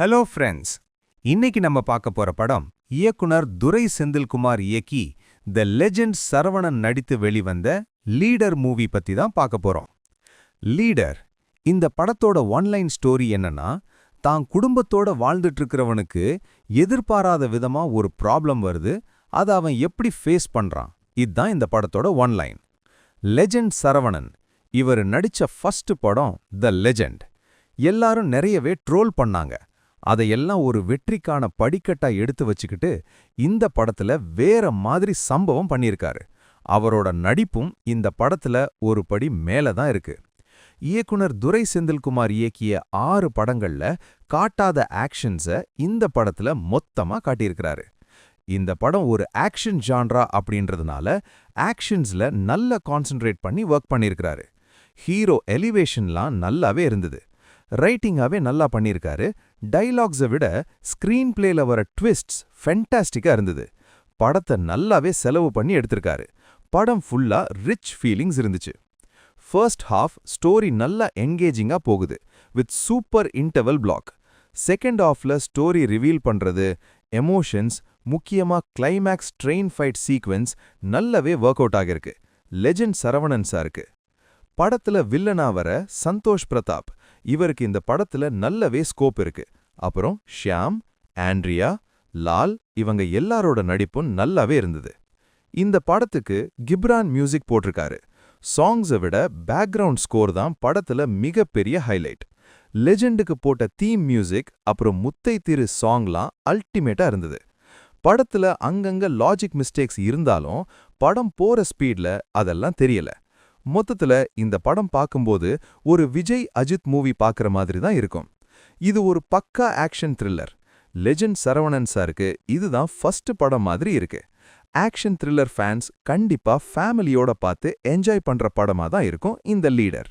Hello friends, இன்னைக்கு நம்ம பார்க்க போற படம் இயக்குனர் துரை செந்தில்குமார் இயக்கி த லெஜெண்ட் சரவணன் நடித்து வெளிவந்த லீடர் மூவி பத்தி தான் பார்க்க போறோம். லீடர் இந்த படத்தோட ஒன்லைன் ஸ்டோரி என்னன்னா, தான் குடும்பத்தோட வாழ்ந்துட்டு இருக்கிறவனுக்கு எதிர்பாராத விதமா ஒரு ப்ராப்ளம் வருது, அதை அவன் எப்படி ஃபேஸ் பண்றான். இதுதான் இந்த படத்தோட ஒன்லைன். லெஜெண்ட் சரவணன் இவர் நடிச்ச ஃபர்ஸ்ட் படம் த லெஜெண்ட். எல்லாரும் நிறையவே ட்ரோல் பண்ணாங்க. அதையெல்லாம் ஒரு வெற்றிக்கான படிக்கட்டா எடுத்து வச்சுக்கிட்டு இந்த படத்துல வேற மாதிரி சம்பவம் பண்ணியிருக்காரு. அவரோட நடிப்பும் இந்த படத்துல ஒரு படி மேல தான் இருக்கு. இயக்குனர் துரை செந்தில்குமார் இயக்கிய 6 படங்கள்ல காட்டாத ஆக்ஷன்ஸை இந்த படத்துல மொத்தமா காட்டியிருக்கிறாரு. இந்த படம் ஒரு ஆக்ஷன் ஜான்ரா அப்படின்றதுனால ஆக்ஷன்ஸ்ல நல்ல கான்சென்ட்ரேட் பண்ணி ஒர்க் பண்ணியிருக்கிறாரு. ஹீரோ எலிவேஷன்லாம் நல்லாவே இருந்தது. ரைட்டிங்காவே நல்லா பண்ணியிருக்காரு. டைலாக்ஸை விட ஸ்கிரீன் பிளேல வர ட்விஸ்ட்ஸ் ஃபென்டாஸ்டிக்கா இருந்தது. படத்தை நல்லாவே செலவு பண்ணி எடுத்திருக்காரு. படம் ஃபுல்லா ரிச் ஃபீலிங்ஸ் இருந்துச்சு. ஃபர்ஸ்ட் ஹாஃப் ஸ்டோரி நல்லா என்கேஜிங்கா போகுது with super interval black. Second ஹாஃப்ல ஸ்டோரி ரிவீல் பண்றது, எமோஷன்ஸ், முக்கியமா கிளைமேக்ஸ் ட்ரெயின் ஃபைட் சீக்வென்ஸ் நல்லாவே ஒர்க் அவுட் ஆகிருக்கு. லெஜெண்ட் சரவணன் சாருக்கு. படத்துல வில்லனா வர சந்தோஷ் பிரதாப், இவருக்கு இந்த படத்துல நல்லவே ஸ்கோப் இருக்கு. அப்புறம் ஷியாம், ஆண்ட்ரியா, லால் இவங்க எல்லாரோட நடிப்பும் நல்லாவே இருந்தது. இந்த படத்துக்கு கிப்ரான் மியூசிக் போட்டிருக்காரு. சாங்ஸை விட பேக்ரவுண்ட் ஸ்கோர் தான் படத்துல மிகப்பெரிய ஹைலைட். லெஜெண்டுக்கு போட்ட தீம் மியூசிக் அப்புறம் முத்தை திரு சாங்லாம் அல்டிமேட்டா இருந்தது. படத்துல அங்கங்க லாஜிக் மிஸ்டேக்ஸ் இருந்தாலும் படம் போற ஸ்பீட்ல அதெல்லாம் தெரியல. மொத்தத்துல இந்த படம் பார்க்கும்போது ஒரு விஜய் அஜித் மூவி பார்க்குற மாதிரி தான் இருக்கும். இது ஒரு பக்கா ஆக்ஷன் த்ரில்லர். லெஜெண்ட் சரவணன் சாருக்கு இதுதான் ஃபர்ஸ்ட் படம் மாதிரி இருக்கு. ஆக்ஷன் த்ரில்லர் ஃபேன்ஸ் கண்டிப்பா ஃபேமிலியோட பார்த்து என்ஜாய் பண்ற படமா தான் இருக்கும் இந்த லீடர்.